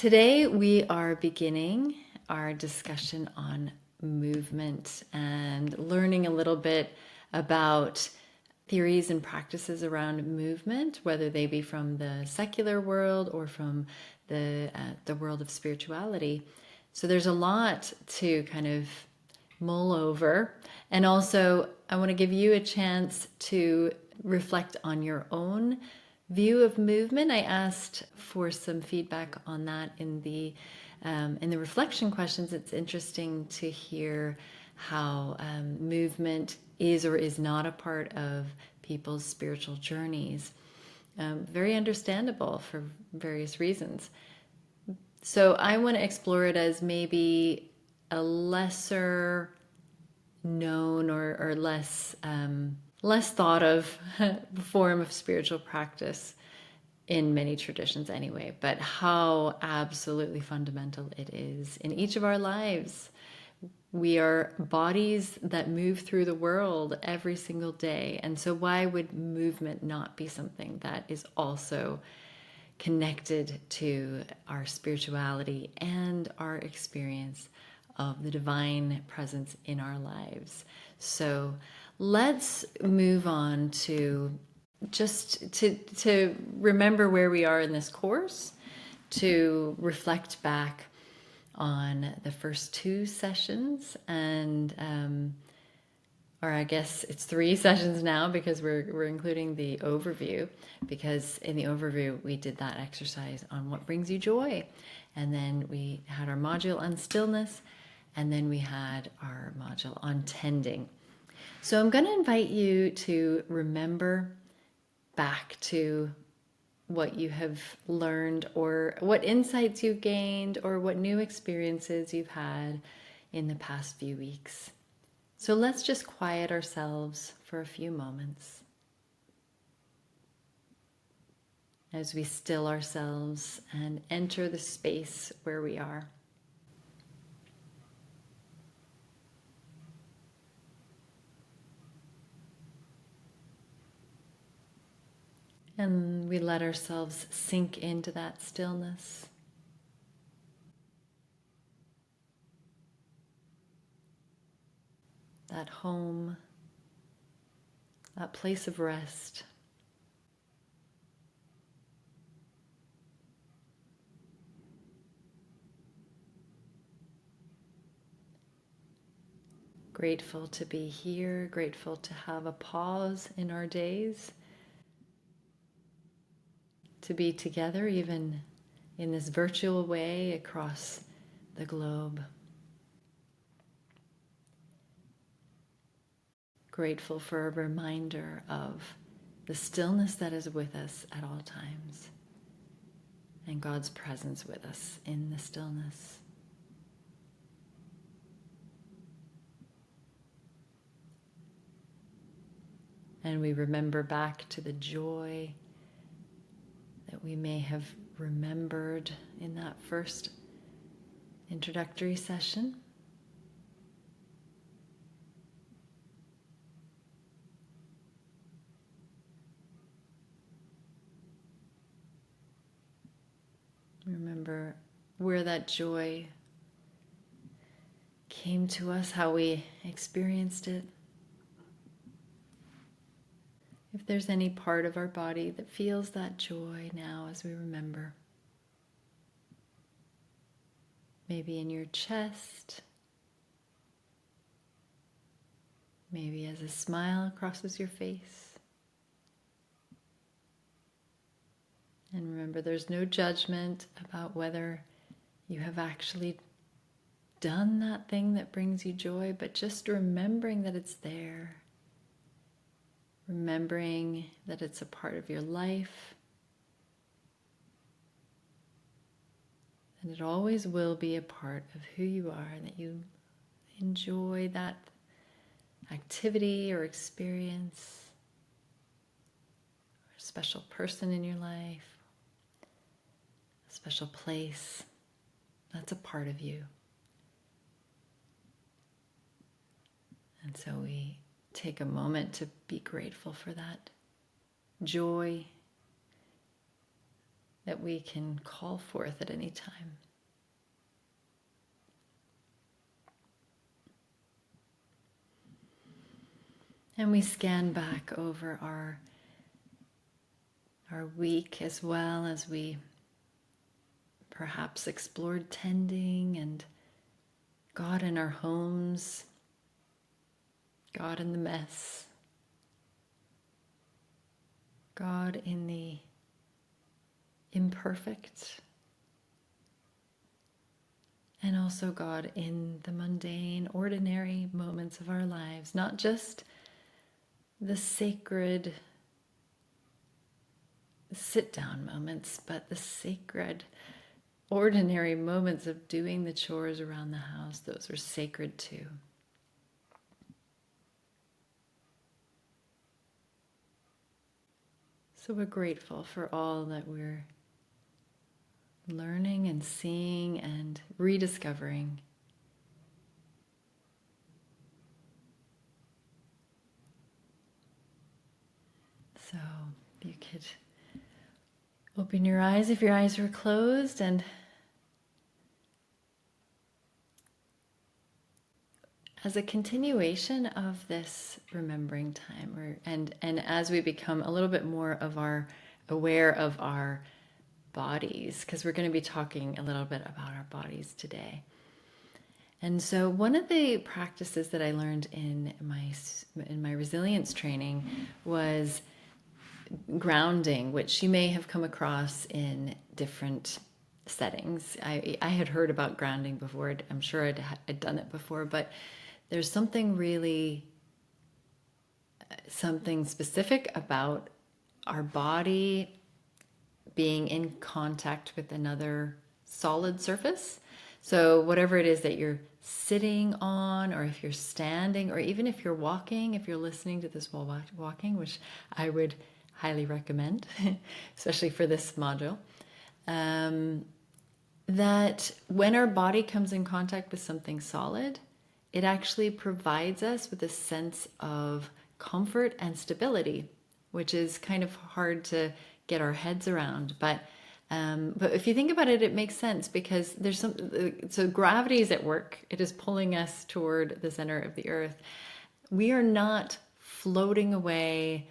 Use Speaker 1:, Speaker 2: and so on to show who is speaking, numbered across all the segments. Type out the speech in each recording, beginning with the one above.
Speaker 1: Today we are beginning our discussion on movement and learning a little bit about theories and practices around movement, whether they be from the secular world or from the world of spirituality. So there's a lot to kind of mull over. And also, I want to give you a chance to reflect on your own view of movement. I asked for some feedback on that in the reflection questions. It's interesting to hear how movement is or is not a part of people's spiritual journeys. Very understandable for various reasons. So I want to explore it as maybe a lesser known or less less thought of form of spiritual practice in many traditions anyway, but how absolutely fundamental it is in each of our lives. We are bodies that move through the world every single day. And so why would movement not be something that is also connected to our spirituality and our experience of the divine presence in our lives? So let's move on to just to remember where we are in this course, to reflect back on the first two sessions, and or I guess it's 3 sessions now because we're including the overview, because in the overview we did that exercise on what brings you joy, and then we had our module on stillness, and then we had our module on tending. So I'm going to invite you to remember back to what you have learned, or what insights you've gained, or what new experiences you've had in the past few weeks. So let's just quiet ourselves for a few moments as we still ourselves and enter the space where we are. And we let ourselves sink into that stillness. That home, that place of rest. Grateful to be here, grateful to have a pause in our days, to be together even in this virtual way across the globe. Grateful for a reminder of the stillness that is with us at all times, and God's presence with us in the stillness. And we remember back to the joy that we may have remembered in that first introductory session. Remember where that joy came to us, how we experienced it. If there's any part of our body that feels that joy now as we remember. Maybe in your chest. Maybe as a smile crosses your face. And remember, there's no judgment about whether you have actually done that thing that brings you joy, but just remembering that it's there. Remembering that it's a part of your life. And it always will be a part of who you are, and that you enjoy that activity or experience, or a special person in your life. Special place, that's a part of you. And so we take a moment to be grateful for that joy, that we can call forth at any time. And we scan back over our week, as well as we perhaps explored tending and God in our homes, God in the mess, God in the imperfect, and also God in the mundane, ordinary moments of our lives, not just the sacred sit-down moments, but the sacred, ordinary moments of doing the chores around the house. Those are sacred too. So we're grateful for all that we're learning and seeing and rediscovering. So you could open your eyes if your eyes were closed, and as a continuation of this remembering time, and as we become a little bit more aware of our bodies, because we're going to be talking a little bit about our bodies today. And so one of the practices that I learned in my resilience training was grounding, which you may have come across in different settings. I had heard about grounding before. I'm sure I'd done it before, but there's something specific about our body being in contact with another solid surface. So whatever it is that you're sitting on, or if you're standing, or even if you're walking, if you're listening to this while walking, which I would highly recommend, especially for this module, that when our body comes in contact with something solid, it actually provides us with a sense of comfort and stability, which is kind of hard to get our heads around. But if you think about it, it makes sense, because so gravity is at work. It is pulling us toward the center of the earth. We are not floating away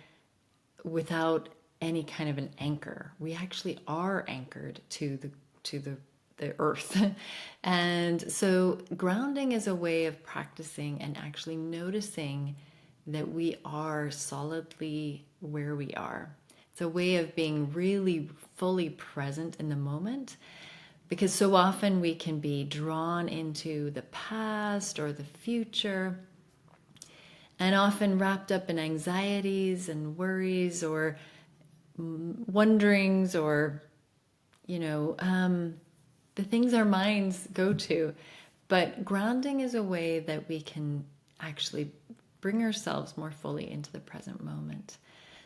Speaker 1: without any kind of an anchor. We actually are anchored to the earth. And so grounding is a way of practicing and actually noticing that we are solidly where we are. It's a way of being really fully present in the moment, because so often we can be drawn into the past or the future, and often wrapped up in anxieties and worries or wonderings, or the things our minds go to. But grounding is a way that we can actually bring ourselves more fully into the present moment.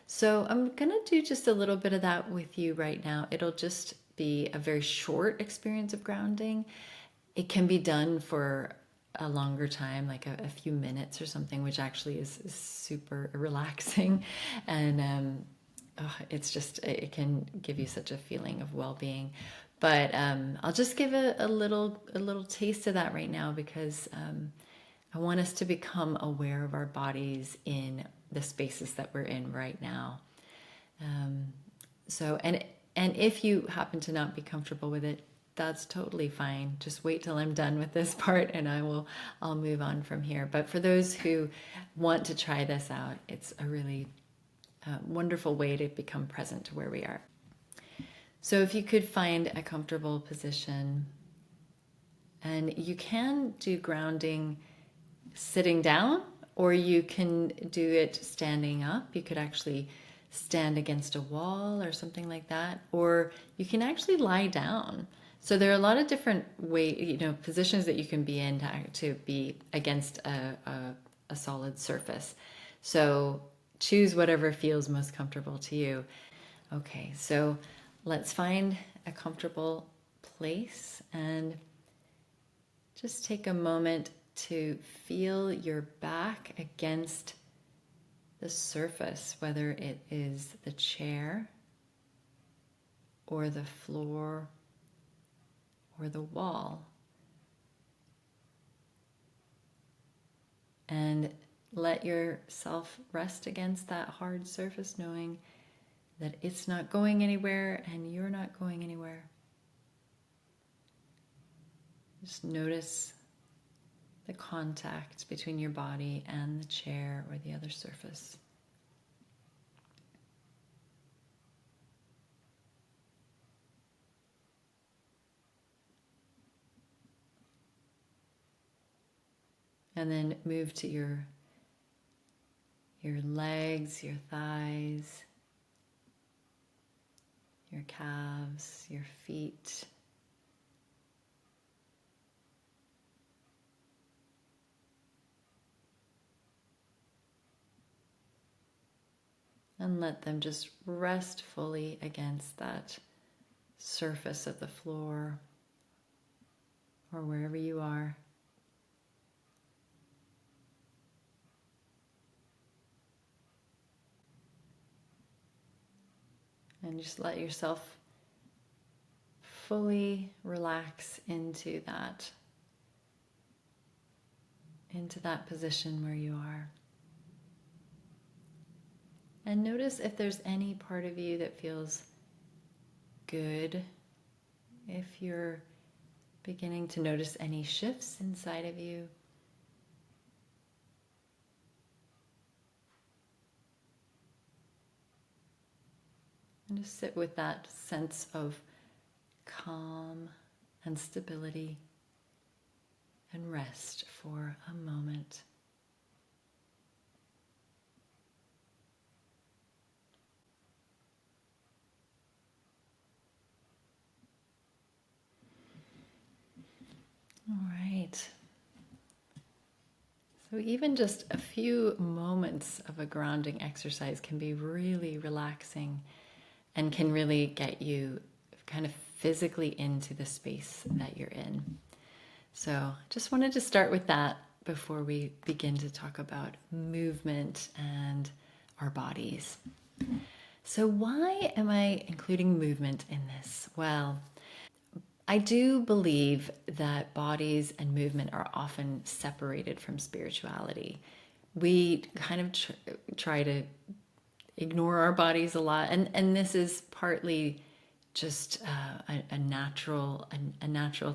Speaker 1: So I'm going to do just a little bit of that with you right now. It'll just be a very short experience of grounding. It can be done for a longer time, like a few minutes or something, which actually is super relaxing. And it can give you such a feeling of well-being. But I'll just give a little taste of that right now, because I want us to become aware of our bodies in the spaces that we're in right now. And if you happen to not be comfortable with it, that's totally fine. Just wait till I'm done with this part, and I'll move on from here. But for those who want to try this out, it's a really wonderful way to become present to where we are. So if you could find a comfortable position, and you can do grounding sitting down, or you can do it standing up. You could actually stand against a wall or something like that, or you can actually lie down. So there are a lot of different positions that you can be in to be against a solid surface. So choose whatever feels most comfortable to you. Okay, so let's find a comfortable place and just take a moment to feel your back against the surface, whether it is the chair or the floor or the wall. And let yourself rest against that hard surface, knowing that it's not going anywhere and you're not going anywhere. Just notice the contact between your body and the chair or the other surface. And then move to your legs, your thighs, your calves, your feet. And let them just rest fully against that surface of the floor or wherever you are. And just let yourself fully relax into that position where you are. And notice if there's any part of you that feels good, if you're beginning to notice any shifts inside of you. And just sit with that sense of calm and stability and rest for a moment. All right. So even just a few moments of a grounding exercise can be really relaxing and can really get you kind of physically into the space that you're in. So just wanted to start with that before we begin to talk about movement and our bodies. So why am I including movement in this? Well, I do believe that bodies and movement are often separated from spirituality. We kind of try to ignore our bodies a lot, and this is partly just a natural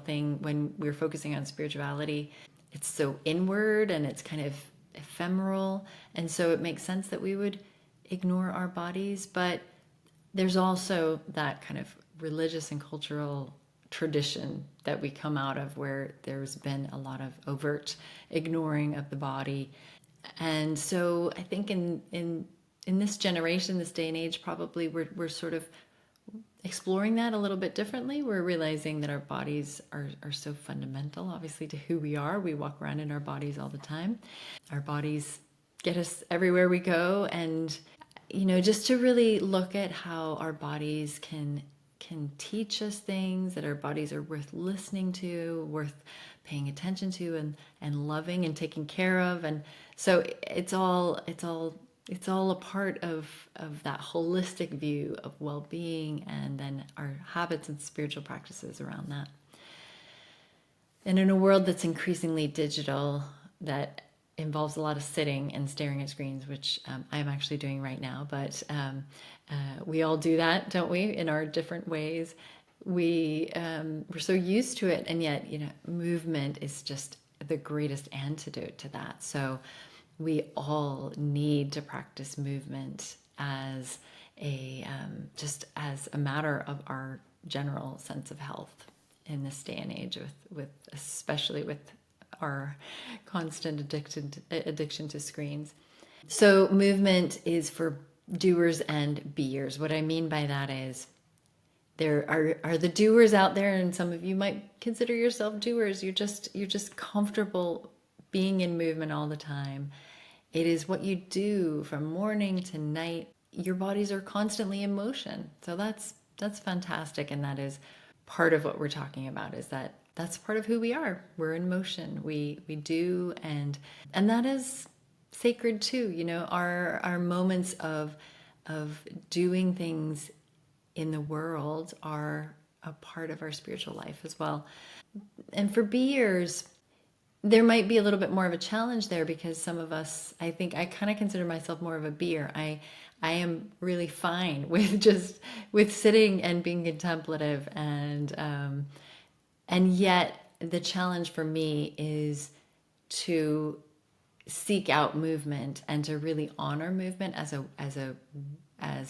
Speaker 1: thing when we're focusing on spirituality. It's so inward and it's kind of ephemeral, and so it makes sense that we would ignore our bodies. But there's also that kind of religious and cultural tradition that we come out of where there's been a lot of overt ignoring of the body. And so I think in this generation, this day and age, probably we're sort of exploring that a little bit differently. We're realizing that our bodies are so fundamental, obviously, to who we are. We walk around in our bodies all the time. Our bodies get us everywhere we go. And, just to really look at how our bodies can teach us things, that our bodies are worth listening to, worth paying attention to and loving and taking care of. And so it's all a part of that holistic view of well-being, and then our habits and spiritual practices around that. And in a world that's increasingly digital, that involves a lot of sitting and staring at screens, which I'm actually doing right now, but we all do that, don't we, in our different ways. We're so used to it, and yet, movement is just the greatest antidote to that. So we all need to practice movement as just as a matter of our general sense of health in this day and age, with especially with our constant addiction to screens. So movement is for doers and beers. What I mean by that is there are the doers out there, and some of you might consider yourself doers. You're just comfortable being in movement all the time. It is what you do from morning to night. Your bodies are constantly in motion. So that's fantastic, and that is part of what we're talking about, is that's part of who we are. We're in motion. We do, and that is sacred too. Our moments of doing things in the world are a part of our spiritual life as well. And for beers, there might be a little bit more of a challenge there because some of us, I think I kind of consider myself more of a beer. I am really fine with just with sitting and being contemplative, and yet the challenge for me is to seek out movement and to really honor movement as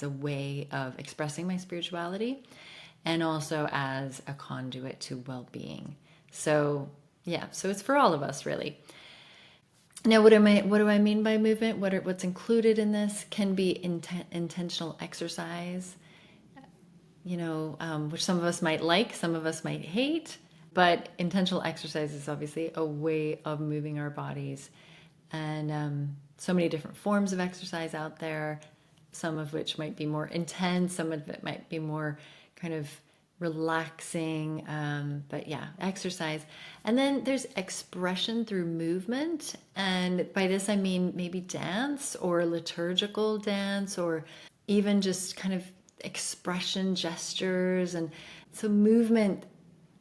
Speaker 1: a way of expressing my spirituality, and also as a conduit to well-being. So yeah, so it's for all of us really. Now, what do I mean by movement? What's included in this can be intentional exercise, which some of us might like, some of us might hate. But intentional exercise is obviously a way of moving our bodies. And so many different forms of exercise out there, some of which might be more intense, some of it might be more kind of relaxing. But yeah, exercise. And then there's expression through movement. And by this, I mean maybe dance or liturgical dance, or even just kind of expression gestures. And so movement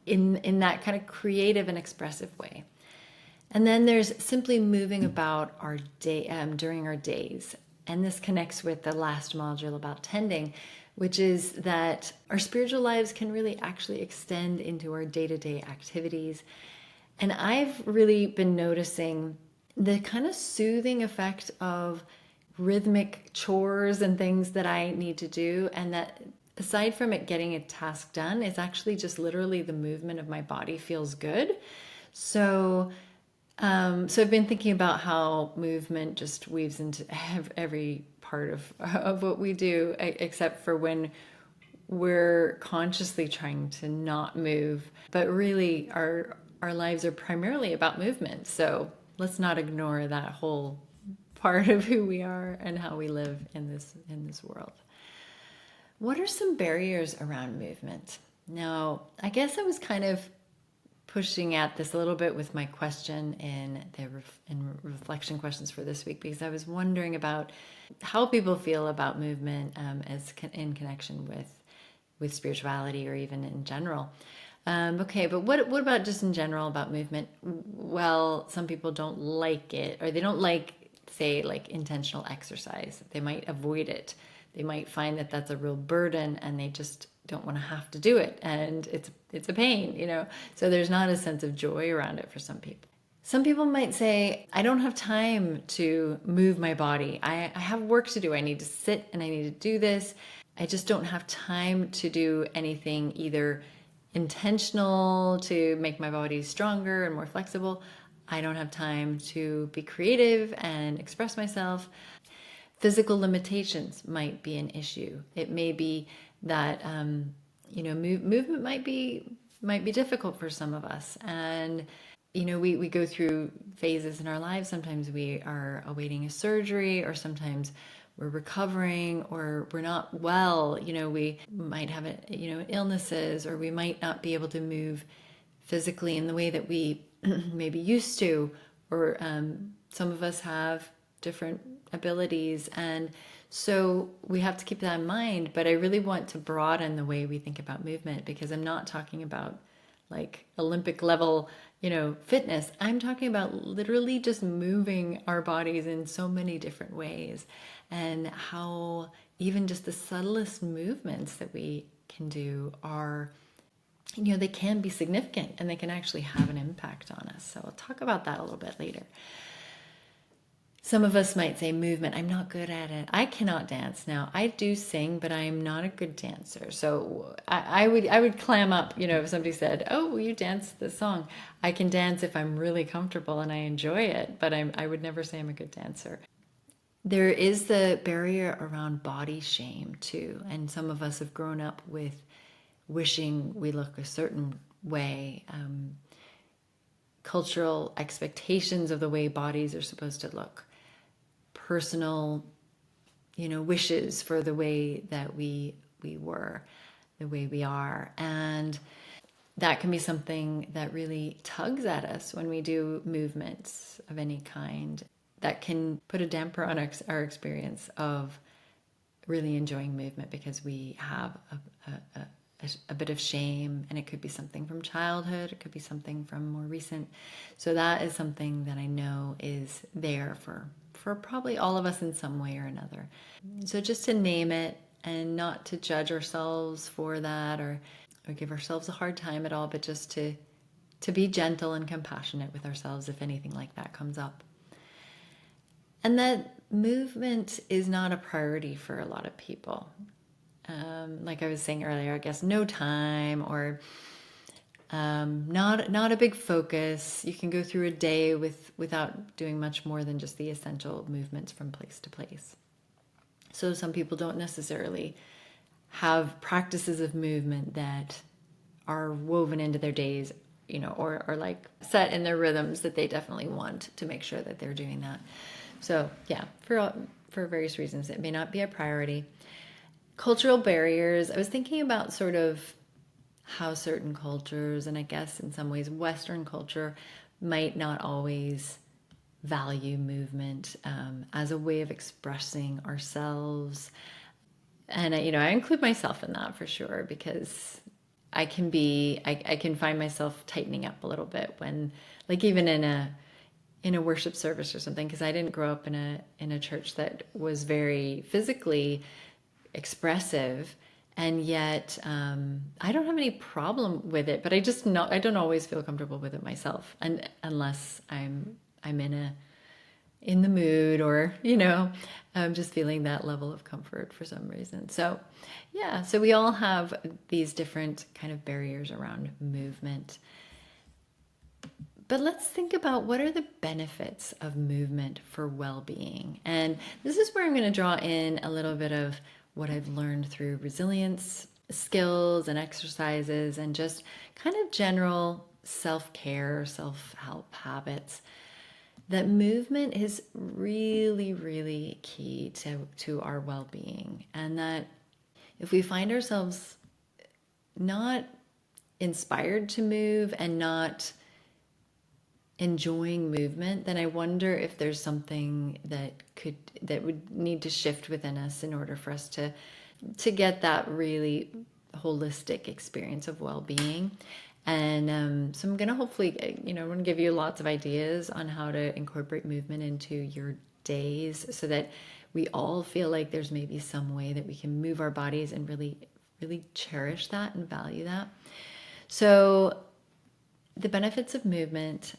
Speaker 1: in that kind of creative and expressive way. And then there's simply moving about our day during our days. And this connects with the last module about tending, which is that our spiritual lives can really actually extend into our day-to-day activities. And I've really been noticing the kind of soothing effect of rhythmic chores and things that I need to do, and that aside from it getting a task done, it's actually just literally the movement of my body feels good. So I've been thinking about how movement just weaves into every part of what we do, except for when we're consciously trying to not move. But really, our lives are primarily about movement. So let's not ignore that whole part of who we are and how we live in this world. What are some barriers around movement? Now, I guess I was kind of pushing at this a little bit with my question in reflection questions for this week, because I was wondering about how people feel about movement as in connection with spirituality, or even in general. Okay, but what about just in general about movement? Well, some people don't like it, or they don't like, say, like intentional exercise. They might avoid it. They might find that that's a real burden, and they just don't want to have to do it, and it's a pain. So there's not a sense of joy around it for some people. Some people might say, I don't have time to move my body. I have work to do. I need to sit and I need to do this. I just don't have time to do anything either intentional to make my body stronger and more flexible. I don't have time to be creative and express myself. Physical limitations might be an issue. It may be that movement might be difficult for some of us, and we go through phases in our lives. Sometimes we are awaiting a surgery, or sometimes we're recovering, or we're not well. We might have illnesses, or we might not be able to move physically in the way that we maybe used to, or some of us have different abilities, and so we have to keep that in mind. But I really want to broaden the way we think about movement, because I'm not talking about like Olympic level fitness. I'm talking about literally just moving our bodies in so many different ways, and how even just the subtlest movements that we can do are, they can be significant, and they can actually have an impact on us. So I'll talk about that a little bit later. Some of us might say movement, I'm not good at it. I cannot dance. Now, I do sing, but I am not a good dancer. So I would clam up, if somebody said, oh, you dance this song. I can dance if I'm really comfortable and I enjoy it, but I would never say I'm a good dancer. There is the barrier around body shame too. And some of us have grown up with wishing we look a certain way. Cultural expectations of the way bodies are supposed to look. Personal, wishes for the way that we were, the way we are. And that can be something that really tugs at us when we do movements of any kind. That can put a damper on our experience of really enjoying movement because we have a bit of shame, and it could be something from childhood, it could be something from more recent. So that is something that I know is there for probably all of us in some way or another. So just to name it and not to judge ourselves for that or give ourselves a hard time at all, but just to be gentle and compassionate with ourselves if anything like that comes up. And that movement is not a priority for a lot of people. Like I was saying earlier, I guess no time or not a big focus. You can go through a day without doing much more than just the essential movements from place to place. So some people don't necessarily have practices of movement that are woven into their days, or like set in their rhythms that they definitely want to make sure that they're doing that. So yeah, for various reasons, it may not be a priority. Cultural barriers. I was thinking about sort of how certain cultures, and I guess in some ways Western culture, might not always value movement as a way of expressing ourselves. And I include myself in that for sure, because I can find myself tightening up a little bit when, like, even in a worship service or something, because I didn't grow up in a church that was very physically expressive, and yet I don't have any problem with it, but I don't always feel comfortable with it myself, and unless I'm in the mood, or I'm just feeling that level of comfort for some reason. So yeah, so we all have these different kind of barriers around movement. But let's think about, what are the benefits of movement for well-being? And this is where I'm going to draw in a little bit of what I've learned through resilience skills and exercises and just kind of general self-care, self-help habits. That movement is really, really key to our well-being. And that if we find ourselves not inspired to move and not enjoying movement, then I wonder if there's something that would need to shift within us in order for us to get that really holistic experience of well-being. And so I'm going to hopefully, I'm going to give you lots of ideas on how to incorporate movement into your days, so that we all feel like there's maybe some way that we can move our bodies and really, really cherish that and value that. So the benefits of movement,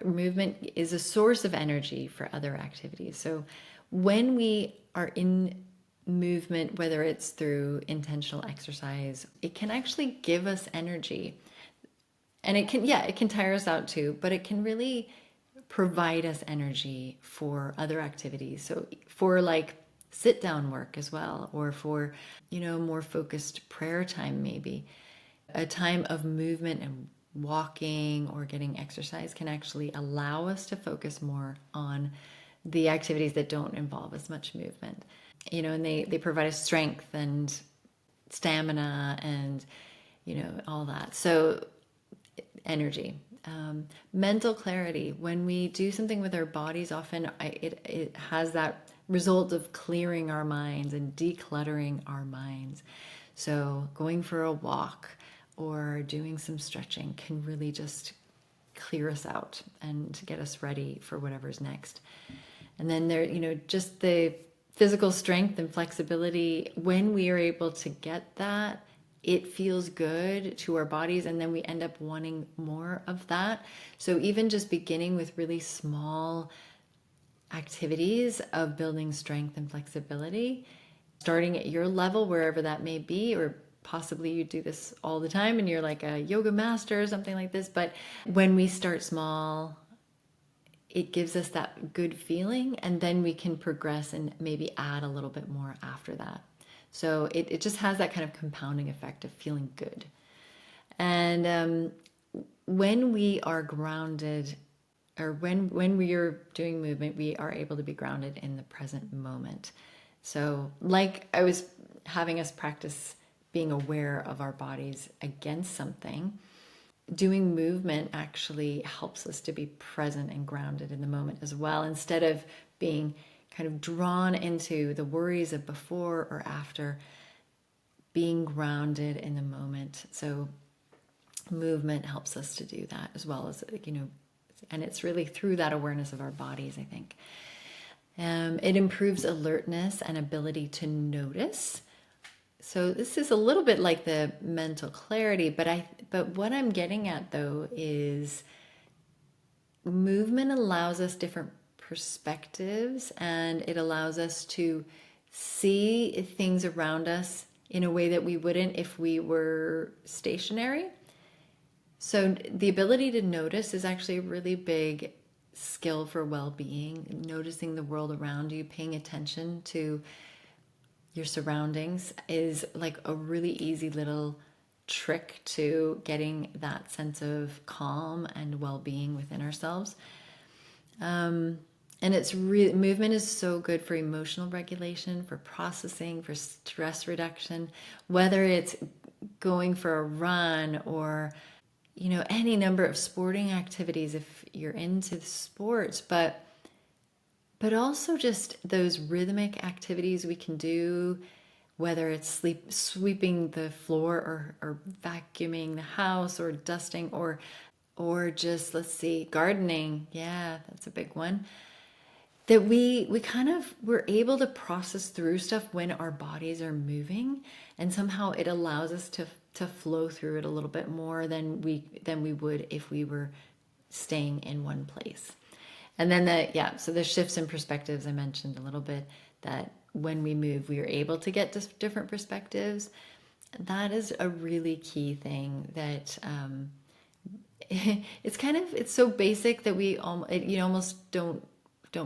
Speaker 1: movement is a source of energy for other activities. So when we are in movement, whether it's through intentional exercise, it can actually give us energy. And it can tire us out too, but it can really provide us energy for other activities. So for like sit down work as well, or for, more focused prayer time, maybe. A time of movement and walking or getting exercise can actually allow us to focus more on the activities that don't involve as much movement. And they provide us strength and stamina and, all that. So energy. Mental clarity. When we do something with our bodies, often it has that result of clearing our minds and decluttering our minds. So going for a walk or doing some stretching can really just clear us out and get us ready for whatever's next. And then just the physical strength and flexibility, when we are able to get that, it feels good to our bodies, and then we end up wanting more of that. So even just beginning with really small activities of building strength and flexibility, starting at your level, wherever that may be, or possibly you do this all the time and you're like a yoga master or something like this. But when we start small, it gives us that good feeling, and then we can progress and maybe add a little bit more after that. So it just has that kind of compounding effect of feeling good. And when we are grounded, or when we are doing movement, we are able to be grounded in the present moment. So like I was having us practice being aware of our bodies against something, doing movement actually helps us to be present and grounded in the moment as well, instead of being kind of drawn into the worries of before or after, being grounded in the moment. So movement helps us to do that, as well as, and it's really through that awareness of our bodies, I think. It improves alertness and ability to notice. So this is a little bit like the mental clarity, but what I'm getting at though is movement allows us different perspectives, and it allows us to see things around us in a way that we wouldn't if we were stationary. So the ability to notice is actually a really big skill for well-being, noticing the world around you, paying attention to your surroundings is like a really easy little trick to getting that sense of calm and well-being within ourselves. And it's really, movement is so good for emotional regulation, for processing, for stress reduction, whether it's going for a run or any number of sporting activities if you're into sports, but also just those rhythmic activities we can do, whether it's sweeping the floor or vacuuming the house or dusting or just, let's see, gardening. Yeah, that's a big one. That we're able to process through stuff when our bodies are moving, and somehow it allows us to flow through it a little bit more than we would if we were staying in one place. And then so the shifts in perspectives I mentioned a little bit, that when we move, we are able to get different perspectives. That is a really key thing that it's so basic that we almost don't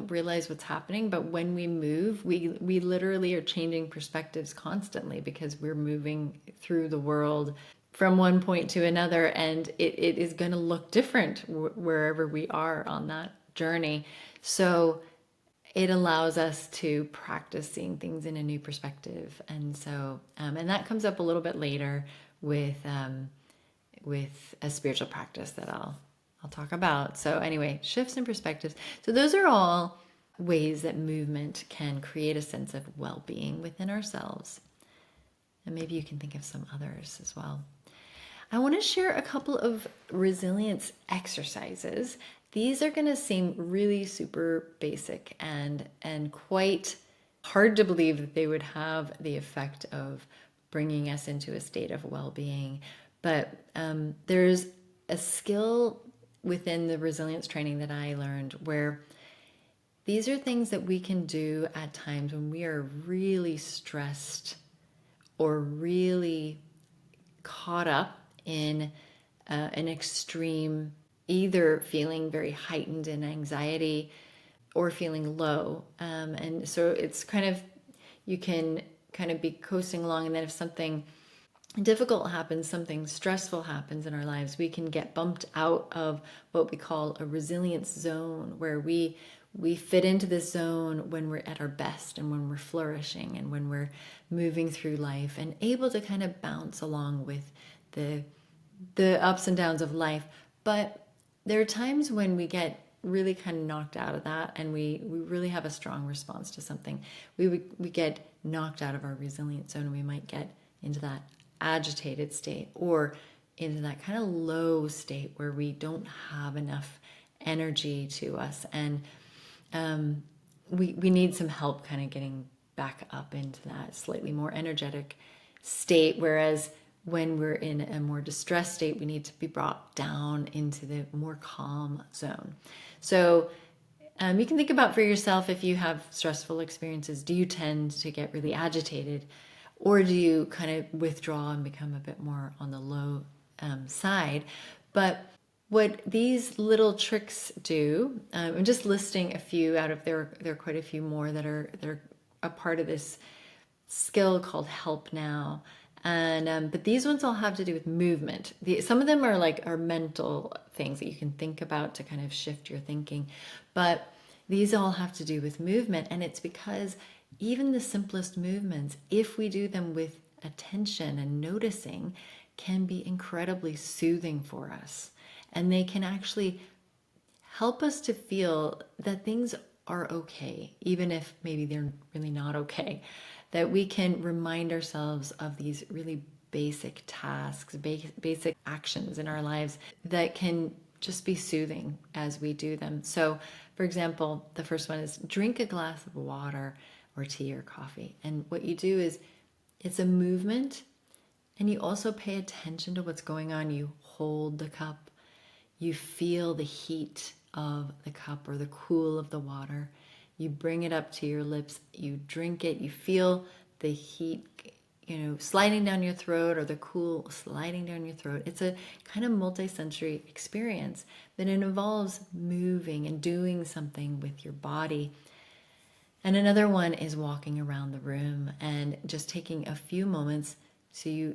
Speaker 1: realize what's happening, but when we move, we literally are changing perspectives constantly because we're moving through the world from one point to another, and it is going to look different wherever we are on that journey. So it allows us to practice seeing things in a new perspective, and so and that comes up a little bit later with a spiritual practice that I'll talk about. So anyway, shifts in perspectives. So those are all ways that movement can create a sense of well-being within ourselves. And maybe you can think of some others as well. I want to share a couple of resilience exercises. These are going to seem really super basic and quite hard to believe that they would have the effect of bringing us into a state of well-being. But there's a skill within the resilience training that I learned where these are things that we can do at times when we are really stressed or really caught up in an extreme, either feeling very heightened in anxiety or feeling low. And so it's you can kind of be coasting along, and then if something difficult happens, something stressful happens in our lives, we can get bumped out of what we call a resilience zone, where we fit into this zone when we're at our best and when we're flourishing and when we're moving through life and able to kind of bounce along with the ups and downs of life. But there are times when we get really kind of knocked out of that, and we really have a strong response to something. We get knocked out of our resilience zone, and we might get into that agitated state or into that kind of low state where we don't have enough energy to us, and we need some help kind of getting back up into that slightly more energetic state. Whereas when we're in a more distressed state, we need to be brought down into the more calm zone. So you can think about for yourself, if you have stressful experiences, do you tend to get really agitated? Or do you kind of withdraw and become a bit more on the low side? But what these little tricks do, I'm just listing a few out of there are quite a few more that are a part of this skill called Help Now. And but these ones all have to do with movement. Some of them are mental things that you can think about to kind of shift your thinking, but these all have to do with movement, and it's because even the simplest movements, if we do them with attention and noticing, can be incredibly soothing for us. And they can actually help us to feel that things are okay, even if maybe they're really not okay. That we can remind ourselves of these really basic tasks, basic actions in our lives that can just be soothing as we do them. So, for example, the first one is drink a glass of water or tea or coffee. And what you do is it's a movement, and you also pay attention to what's going on. You hold the cup, you feel the heat of the cup or the cool of the water. You bring it up to your lips, you drink it, you feel the heat, sliding down your throat or the cool sliding down your throat. It's a kind of multi-sensory experience, but it involves moving and doing something with your body. And another one is walking around the room and just taking a few moments. So you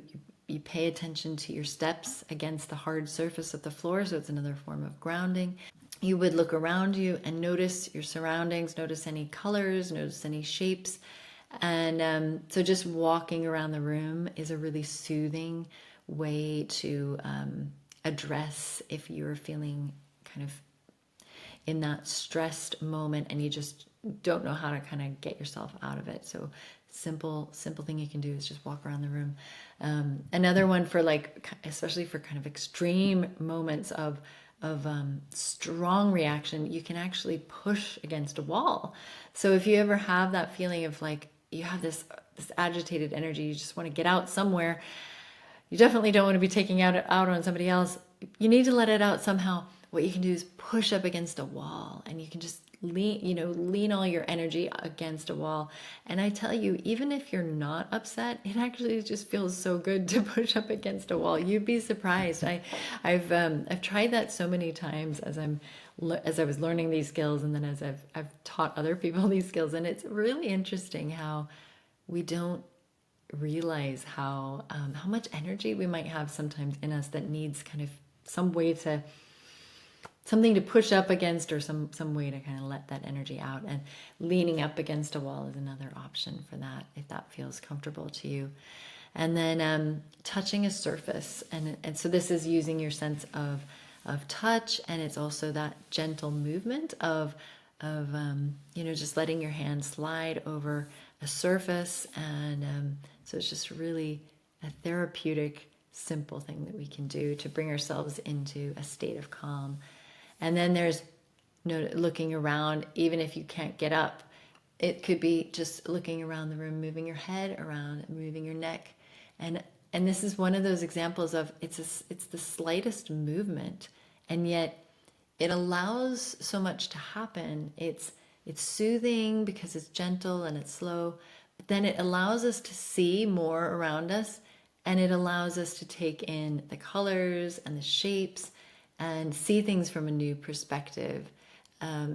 Speaker 1: pay attention to your steps against the hard surface of the floor. So it's another form of grounding. You would look around you and notice your surroundings, notice any colors, notice any shapes. And so just walking around the room is a really soothing way to address if you're feeling kind of in that stressed moment and you just don't know how to kind of get yourself out of it. So simple thing you can do is just walk around the room. Another one for especially for kind of extreme moments of strong reaction, you can actually push against a wall. So if you ever have that feeling of like you have this agitated energy, you just want to get out somewhere, you definitely don't want to be taking out on somebody else. You need to let it out somehow. What you can do is push up against a wall, and you can just lean all your energy against a wall. And I tell you, even if you're not upset, it actually just feels so good to push up against a wall. You'd be surprised. I've tried that so many times as I was learning these skills, and then as I've taught other people these skills, and it's really interesting how we don't realize how much energy we might have sometimes in us that needs kind of something to push up against, or some way to kind of let that energy out. And leaning up against a wall is another option for that, if that feels comfortable to you. And then touching a surface, and so this is using your sense of touch, and it's also that gentle movement of just letting your hand slide over a surface. And so it's just really a therapeutic, simple thing that we can do to bring ourselves into a state of calm. And then there's looking around, even if you can't get up. It could be just looking around the room, moving your head around, moving your neck. And this is one of those examples of it's the slightest movement, and yet it allows so much to happen. It's soothing because it's gentle and it's slow, but then it allows us to see more around us, and it allows us to take in the colors and the shapes and see things from a new perspective.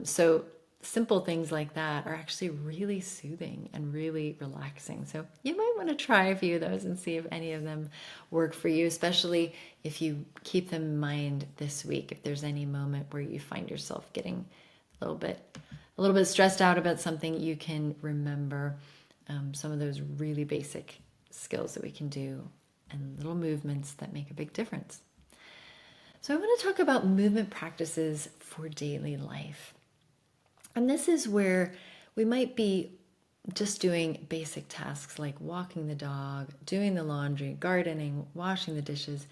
Speaker 1: So simple things like that are actually really soothing and really relaxing. So you might want to try a few of those and see if any of them work for you, especially if you keep them in mind this week. If there's any moment where you find yourself getting a little bit stressed out about something, you can remember some of those really basic skills that we can do and little movements that make a big difference. So I want to talk about movement practices for daily life. And this is where we might be just doing basic tasks like walking the dog, doing the laundry, gardening, washing the dishes.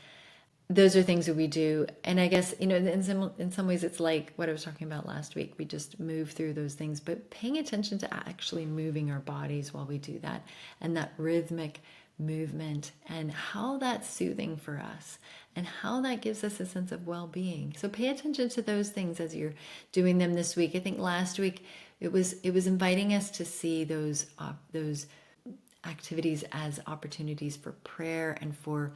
Speaker 1: Those are things that we do. And I guess, in some ways it's like what I was talking about last week. We just move through those things, but paying attention to actually moving our bodies while we do that, and that rhythmic movement, and how that's soothing for us, and how that gives us a sense of well-being. So pay attention to those things as you're doing them this week. I think last week it was inviting us to see those activities as opportunities for prayer and for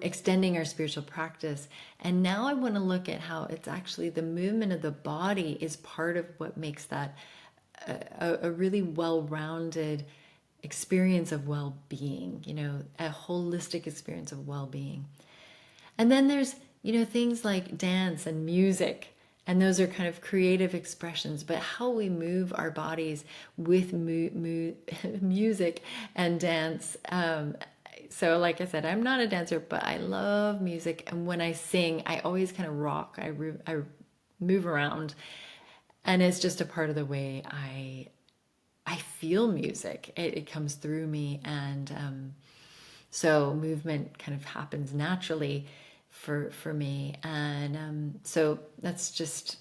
Speaker 1: extending our spiritual practice. And now I want to look at how it's actually the movement of the body is part of what makes that a really well-rounded experience of well-being, a holistic experience of well-being. And then there's, things like dance and music, and those are kind of creative expressions, but how we move our bodies with music and dance. So like I said, I'm not a dancer, but I love music. And when I sing, I always kind of rock. I move around. And it's just a part of the way I feel music. It comes through me, and so movement kind of happens naturally for me, and so that's just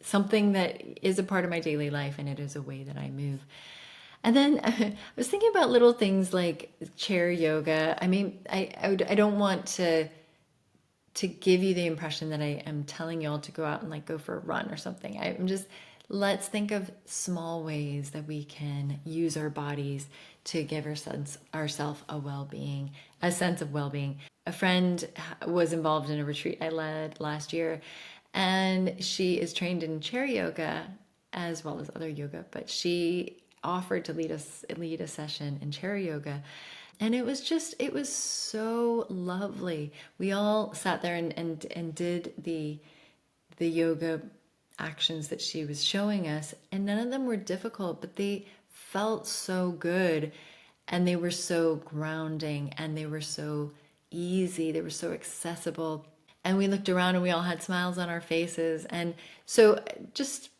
Speaker 1: something that is a part of my daily life, and it is a way that I move. And then I was thinking about little things like chair yoga. I mean, I don't want to give you the impression that I am telling you all to go out and like go for a run or something. I'm just, let's think of small ways that we can use our bodies to give ourselves a well-being, a sense of well-being. A friend was involved in a retreat I led last year, and she is trained in chair yoga as well as other yoga, but she offered to lead a session in chair yoga. And it was so lovely. We all sat there and did the yoga actions that she was showing us, and none of them were difficult, but they felt so good, and they were so grounding, and they were so easy, they were so accessible. And we looked around and we all had smiles on our faces. And so just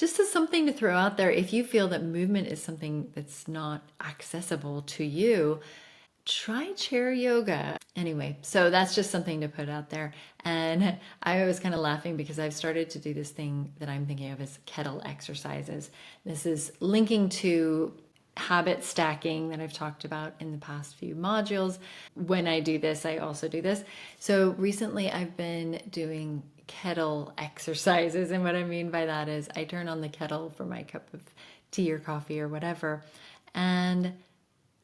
Speaker 1: as something to throw out there, if you feel that movement is something that's not accessible to you, try chair yoga. Anyway, so that's just something to put out there. And I was kind of laughing because I've started to do this thing that I'm thinking of as kettle exercises. This is linking to habit stacking that I've talked about in the past few modules. When I do this, I also do this. So recently I've been doing kettle exercises. And what I mean by that is I turn on the kettle for my cup of tea or coffee or whatever. And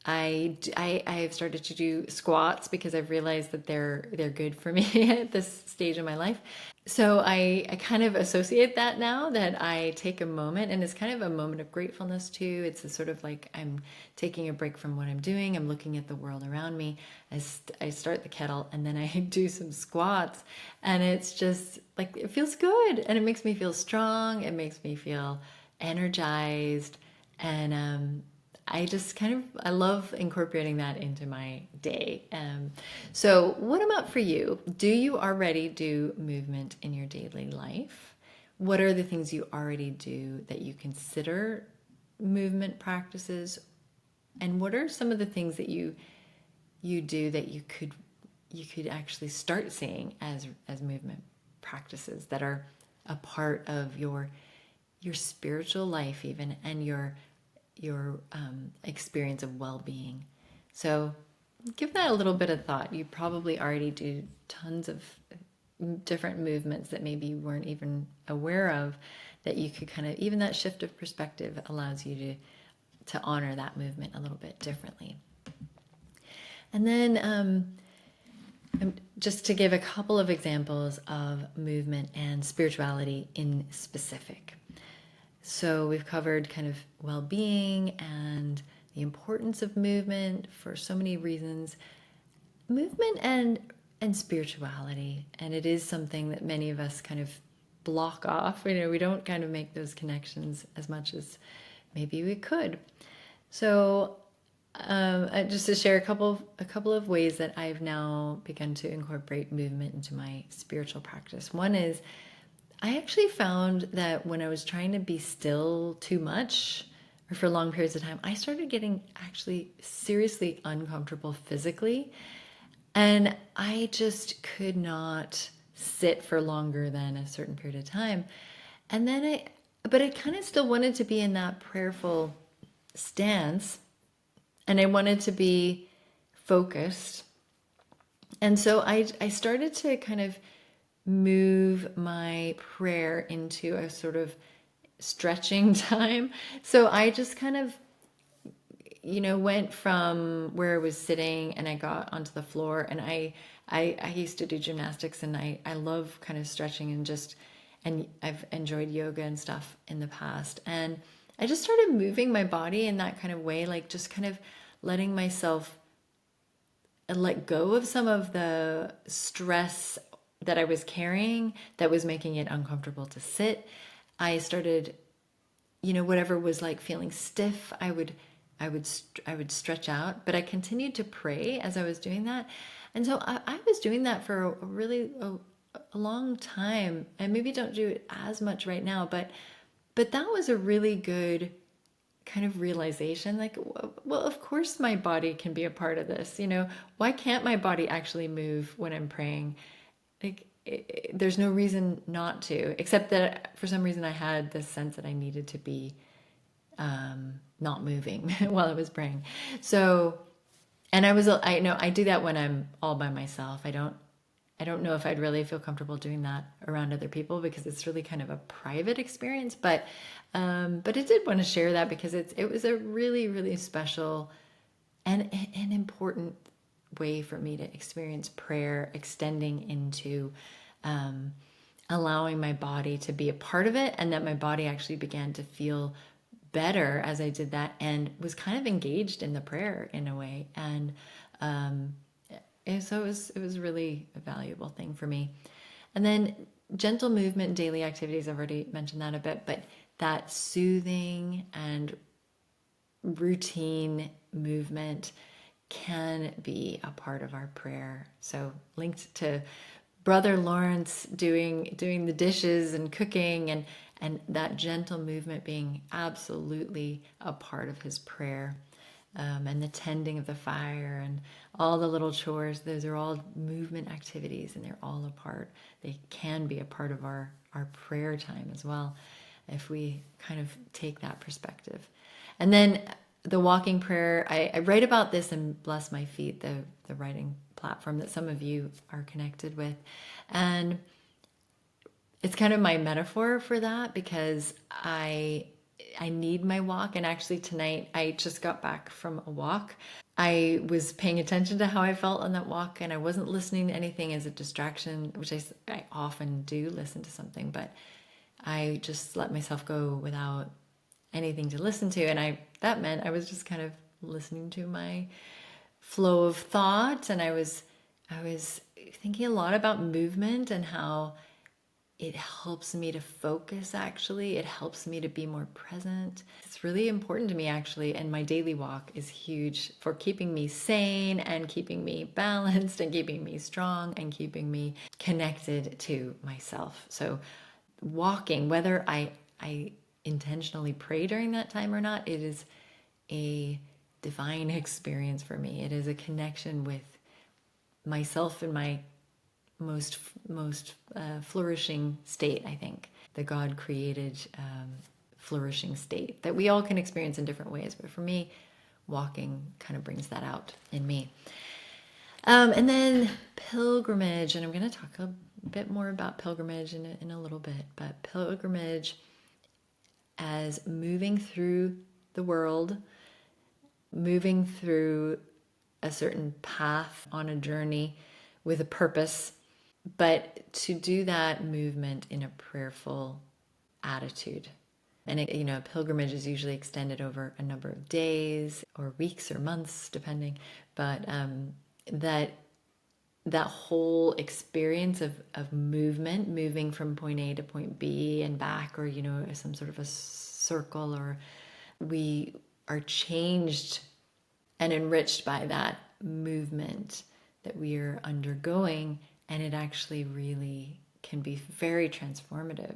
Speaker 1: I've started to do squats because I've realized that they're good for me at this stage of my life. So I kind of associate that now, that I take a moment, and it's kind of a moment of gratefulness too. It's a sort of like I'm taking a break from what I'm doing. I'm looking at the world around me. I start the kettle and then I do some squats, and it's just like, it feels good, and it makes me feel strong. It makes me feel energized, and I just I love incorporating that into my day. So what about for you? Do you already do movement in your daily life? What are the things you already do that you consider movement practices? And what are some of the things that you do that you could actually start seeing as movement practices that are a part of your spiritual life even, and your experience of well-being? So give that a little bit of thought. You probably already do tons of different movements that maybe you weren't even aware of, that you could kind of, even that shift of perspective allows you to honor that movement a little bit differently. And then just to give a couple of examples of movement and spirituality in specific. So we've covered kind of well-being and the importance of movement for so many reasons. Movement and spirituality, and it is something that many of us kind of block off. We don't kind of make those connections as much as maybe we could. So just to share a couple of ways that I've now begun to incorporate movement into my spiritual practice. One is, I actually found that when I was trying to be still too much or for long periods of time, I started getting actually seriously uncomfortable physically. And I just could not sit for longer than a certain period of time. And then but I kind of still wanted to be in that prayerful stance, and I wanted to be focused. And so I started to kind of move my prayer into a sort of stretching time. So I just kind of, went from where I was sitting and I got onto the floor, and I used to do gymnastics, and I love kind of stretching and I've enjoyed yoga and stuff in the past. And I just started moving my body in that kind of way, like just kind of letting myself let go of some of the stress that I was carrying that was making it uncomfortable to sit. I started, whatever was like feeling stiff, I would stretch out, but I continued to pray as I was doing that. And so I was doing that for a really long time, and maybe don't do it as much right now, but But that was a really good kind of realization, like, well, of course my body can be a part of this. Why can't my body actually move when I'm praying? Like, there's no reason not to, except that for some reason I had this sense that I needed to be not moving while I was praying. So, and I know I do that when I'm all by myself. I don't know if I'd really feel comfortable doing that around other people because it's really kind of a private experience. But I did want to share that because it was a really, really special and an important way for me to experience prayer, extending into allowing my body to be a part of it, and that my body actually began to feel better as I did that and was kind of engaged in the prayer in a way. And so it was really a valuable thing for me. And then gentle movement, daily activities, I've already mentioned that a bit, but that soothing and routine movement can be a part of our prayer. So linked to Brother Lawrence doing the dishes and cooking, and that gentle movement being absolutely a part of his prayer. And the tending of the fire and all the little chores, those are all movement activities, and they're all a part. They can be a part of our prayer time as well, if we kind of take that perspective. And then the walking prayer, I write about this in Bless My Feet, the writing platform that some of you are connected with. And it's kind of my metaphor for that because I need my walk. And actually tonight I just got back from a walk. I was paying attention to how I felt on that walk, and I wasn't listening to anything as a distraction, which I often do listen to something, but I just let myself go without anything to listen to. And that meant I was just kind of listening to my flow of thought. And I was thinking a lot about movement and how it helps me to focus. Actually, it helps me to be more present. It's really important to me, actually, and my daily walk is huge for keeping me sane and keeping me balanced and keeping me strong and keeping me connected to myself. So walking, whether I intentionally pray during that time or not, it is a divine experience for me. It is a connection with myself in my most flourishing state, I think, the God created flourishing state that we all can experience in different ways. But for me, walking kind of brings that out in me. And then pilgrimage, and I'm going to talk a bit more about pilgrimage in a little bit, but pilgrimage as moving through the world, moving through a certain path on a journey with a purpose, but to do that movement in a prayerful attitude. And pilgrimage is usually extended over a number of days or weeks or months, depending. But that whole experience of movement, moving from point A to point B and back, or some sort of a circle, or we are changed and enriched by that movement that we are undergoing, and it actually really can be very transformative.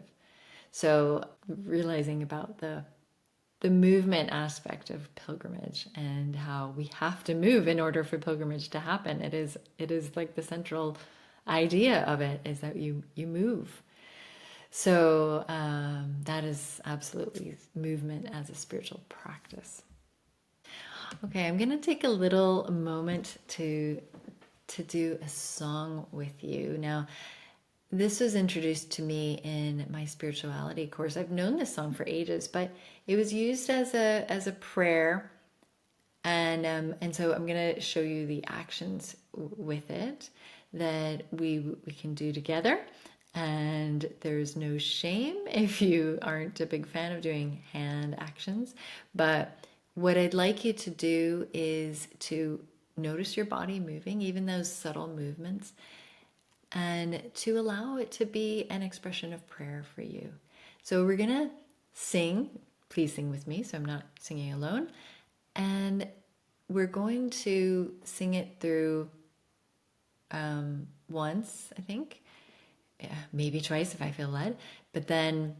Speaker 1: So realizing about the movement aspect of pilgrimage and how we have to move in order for pilgrimage to happen. It is like the central idea of it is that you move. So that is absolutely movement as a spiritual practice. Okay, I'm going to take a little moment to do a song with you. Now, this was introduced to me in my spirituality course. I've known this song for ages, but it was used as a prayer, and so I'm going to show you the actions with it that we can do together. And there's no shame if you aren't a big fan of doing hand actions, but what I'd like you to do is to notice your body moving, even those subtle movements, and to allow it to be an expression of prayer for you. So we're going to sing. Please sing with me, so I'm not singing alone. And we're going to sing it through once, I think, maybe twice if I feel led. But then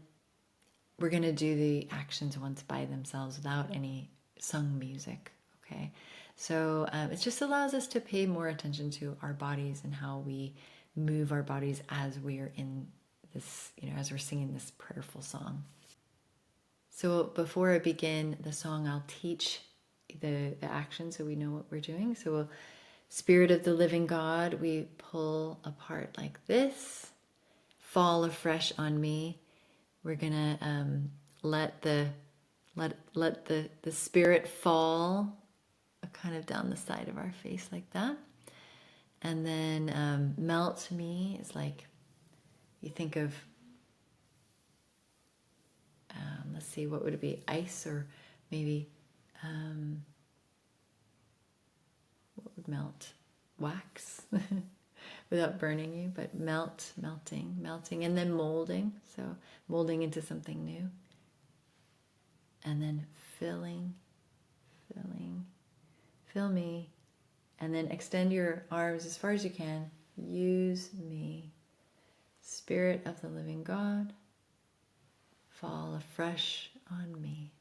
Speaker 1: we're going to do the actions once by themselves without any sung music. Okay. So it just allows us to pay more attention to our bodies and how we move our bodies as we're in this, as we're singing this prayerful song. So before I begin the song, I'll teach the action so we know what we're doing. So Spirit of the living God, we pull apart like this. Fall afresh on me. We're gonna let the spirit fall kind of down the side of our face like that. And then melt me is like, you think of, let's see, what would it be? Ice, or maybe, what would melt? Wax, without burning you, but melting, and then molding. So molding into something new. And then filling, fill me. And then extend your arms as far as you can. Use me. Spirit of the living God, fall afresh on me.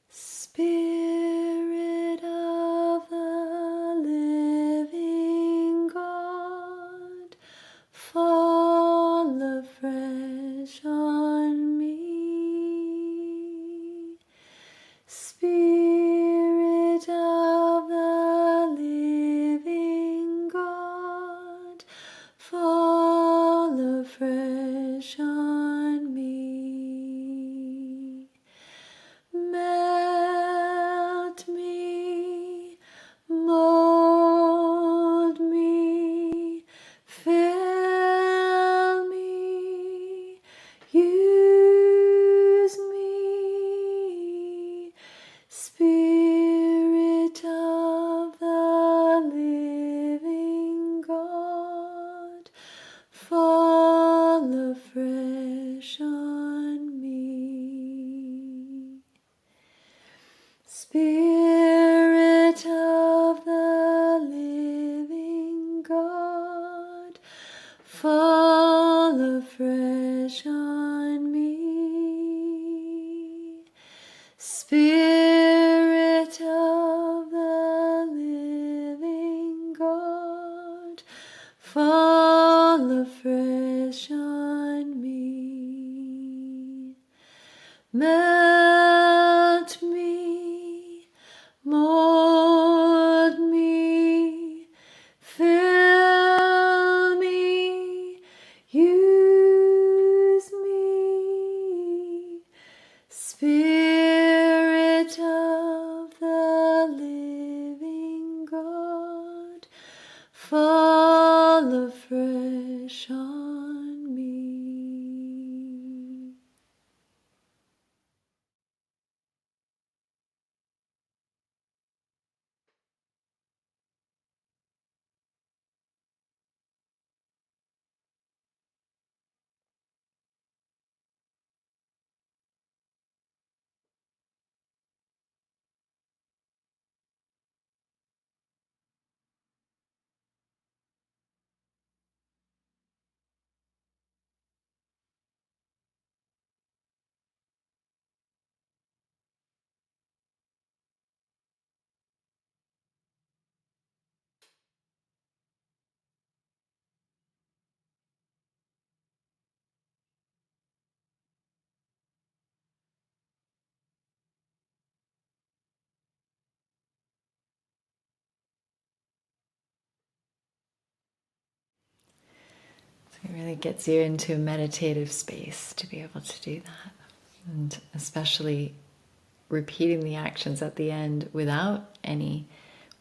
Speaker 1: Spirit of the living God, fall afresh on me. Spirit of the living God, fall afresh on me. Melt me, mold me, fill me, use me. Spirit of the living God, fall afresh on me. Spirit of the living God, fall afresh on me. Spirit of the living God, fall afresh on me. Melt me, mold me, fill me, use me. Spirit of the living God, fall afresh on me. It really gets you into a meditative space to be able to do that. And especially repeating the actions at the end without any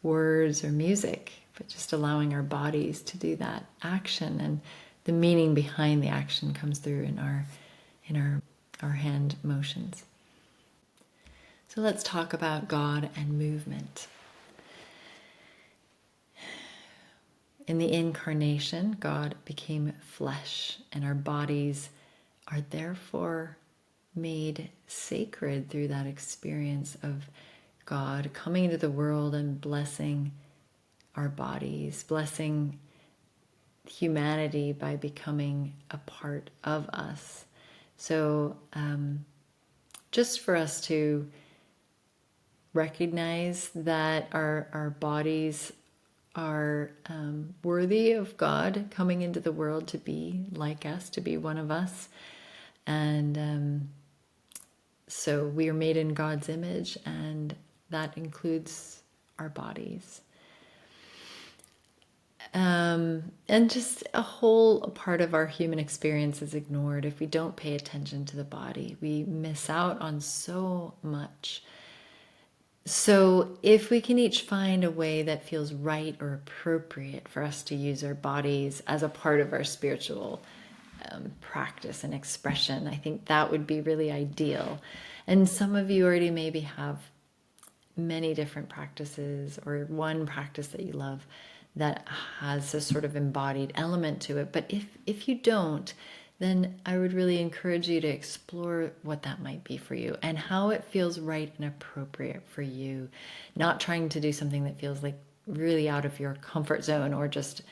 Speaker 1: words or music, but just allowing our bodies to do that action, and the meaning behind the action comes through in our hand motions. So let's talk about God and movement. In the incarnation, God became flesh, and our bodies are therefore made sacred through that experience of God coming into the world and blessing our bodies, blessing humanity by becoming a part of us. So just for us to recognize that our bodies are worthy of God coming into the world to be like us, to be one of us. And so we are made in God's image, and that includes our bodies. And just a whole part of our human experience is ignored. If we don't pay attention to the body, we miss out on so much. So if we can each find a way that feels right or appropriate for us to use our bodies as a part of our spiritual practice and expression, I think that would be really ideal. And some of you already maybe have many different practices, or one practice that you love that has a sort of embodied element to it. But if you don't, then I would really encourage you to explore what that might be for you and how it feels right and appropriate for you. Not trying to do something that feels like really out of your comfort zone or just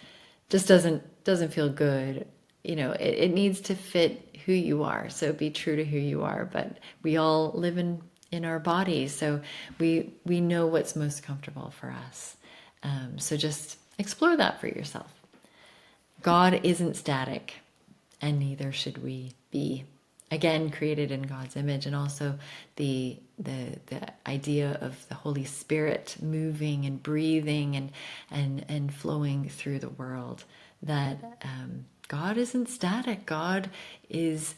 Speaker 1: doesn't feel good. You know, it needs to fit who you are. So be true to who you are. But we all live in our bodies, so we know what's most comfortable for us. So just explore that for yourself. God isn't static, and neither should we be. Again, created in God's image, and also the idea of the Holy Spirit moving and breathing and flowing through the world. That God isn't static. God is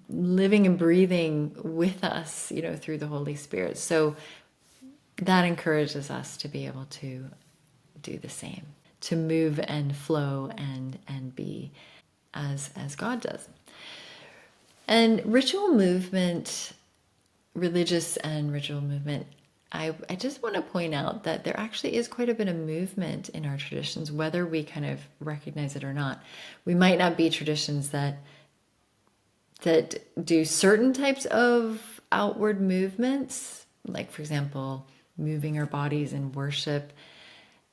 Speaker 1: living and breathing with us, you know, through the Holy Spirit. So that encourages us to be able to do the same, to move and flow and be as God does. And ritual movement, religious and ritual movement, I just want to point out that there actually is quite a bit of movement in our traditions, whether we kind of recognize it or not. We might not be traditions that do certain types of outward movements, like, for example, moving our bodies in worship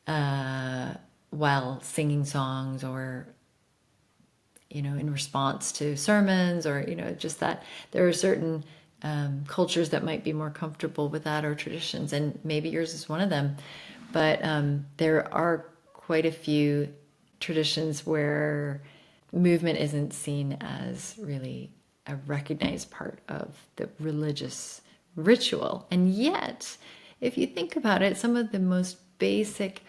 Speaker 1: while singing songs, or, you know, in response to sermons, or, you know, just that there are certain cultures that might be more comfortable with that, or traditions, and maybe yours is one of them. But there are quite a few traditions where movement isn't seen as really a recognized part of the religious ritual. And yet, if you think about it, some of the most basic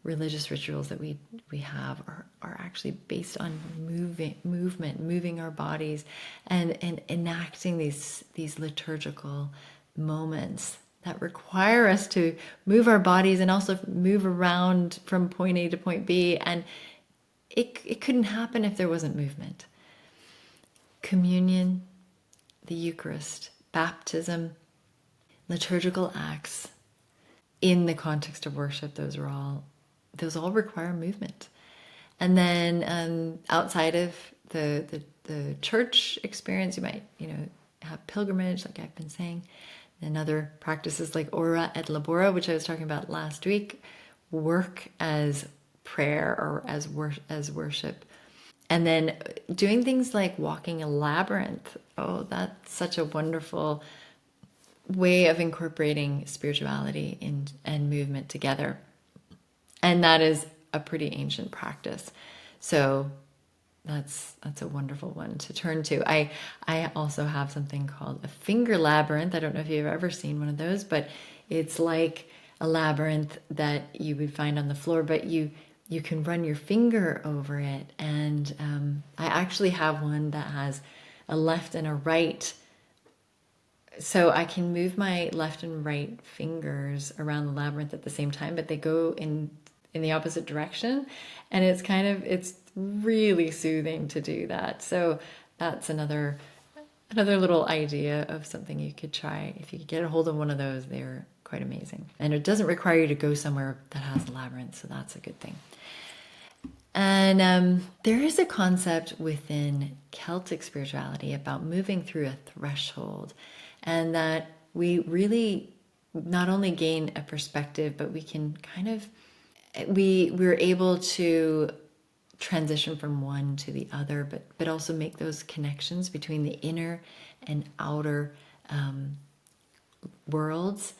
Speaker 1: religious rituals that we have are actually based on moving our bodies, and enacting these liturgical moments that require us to move our bodies and also move around from point A to point B. And it couldn't happen if there wasn't movement. Communion, the Eucharist, baptism, liturgical acts in the context of worship, those all require movement. And then outside of the church experience, you might, you know, have pilgrimage, like I've been saying, and other practices like ora et labora, which I was talking about last week, work as prayer or as worship. And then doing things like walking a labyrinth. Oh, that's such a wonderful way of incorporating spirituality and movement together. And that is a pretty ancient practice. So that's a wonderful one to turn to. I also have something called a finger labyrinth. I don't know if you've ever seen one of those, but it's like a labyrinth that you would find on the floor, but you can run your finger over it. And I actually have one that has a left and a right. So I can move my left and right fingers around the labyrinth at the same time, but they go in the opposite direction. And it's really soothing to do that. So that's another little idea of something you could try. If you could get a hold of one of those, they're quite amazing. And it doesn't require you to go somewhere that has a labyrinth, so that's a good thing. And there is a concept within Celtic spirituality about moving through a threshold, and that we really not only gain a perspective, but we can we're able to transition from one to the other, but also make those connections between the inner and outer worlds,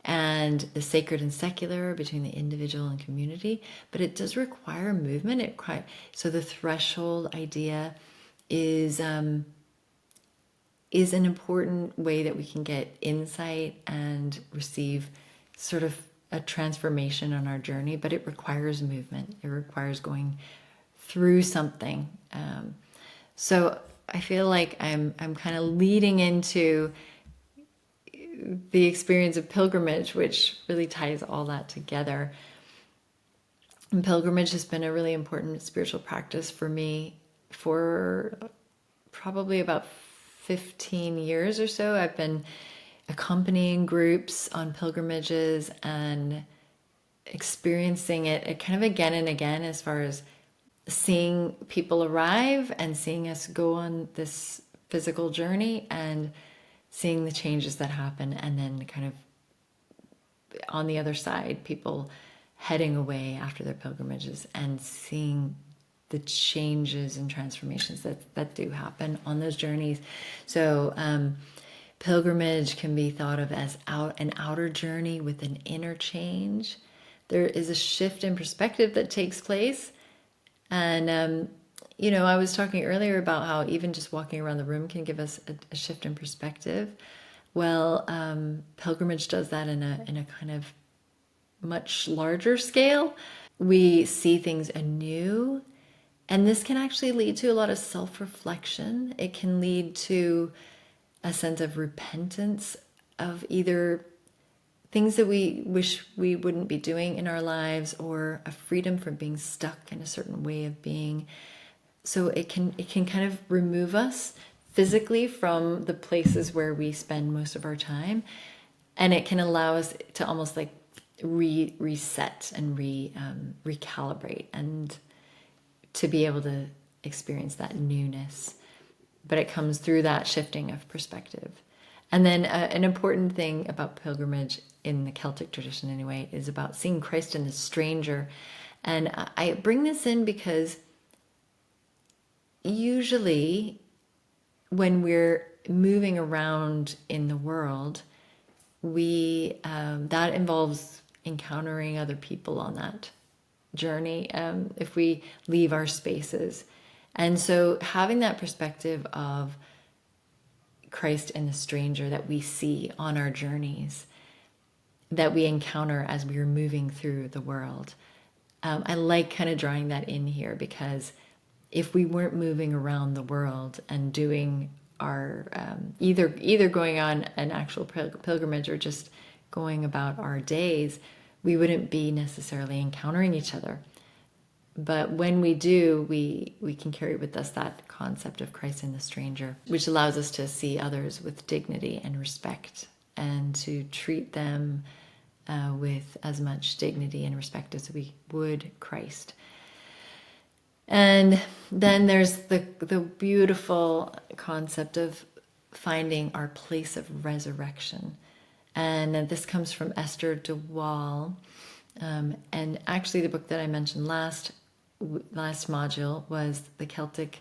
Speaker 1: and the sacred and secular, between the individual and community. But it does require movement. So the threshold idea is an important way that we can get insight and receive sort of a transformation on our journey, but it requires movement. It requires going through something. So I feel like I'm kind of leading into the experience of pilgrimage, which really ties all that together. And pilgrimage has been a really important spiritual practice for me for probably about 15 years or so. I've been accompanying groups on pilgrimages and experiencing it kind of again and again, as far as seeing people arrive and seeing us go on this physical journey and seeing the changes that happen, and then kind of on the other side, people heading away after their pilgrimages and seeing the changes and transformations that do happen on those journeys. So pilgrimage can be thought of as an outer journey with an inner change. There is a shift in perspective that takes place. And, I was talking earlier about how even just walking around the room can give us a shift in perspective. Well, pilgrimage does that in a kind of much larger scale. We see things anew, and this can actually lead to a lot of self-reflection. It can lead to a sense of repentance of either things that we wish we wouldn't be doing in our lives, or a freedom from being stuck in a certain way of being. So it can kind of remove us physically from the places where we spend most of our time, and it can allow us to almost like reset and recalibrate, and to be able to experience that newness. But it comes through that shifting of perspective. And then an important thing about pilgrimage in the Celtic tradition anyway is about seeing Christ in the stranger. And I bring this in because usually when we're moving around in the world, that involves encountering other people on that journey, if we leave our spaces. And so having that perspective of Christ in the stranger that we see on our journeys, that we encounter as we are moving through the world, I like kind of drawing that in here, because if we weren't moving around the world and doing our either going on an actual pilgrimage or just going about our days, we wouldn't be necessarily encountering each other. But when we do, we can carry with us that concept of Christ in the stranger, which allows us to see others with dignity and respect, and to treat them with as much dignity and respect as we would Christ. And then there's the beautiful concept of finding our place of resurrection. And this comes from Esther de Waal. And actually the book that I mentioned last module was The Celtic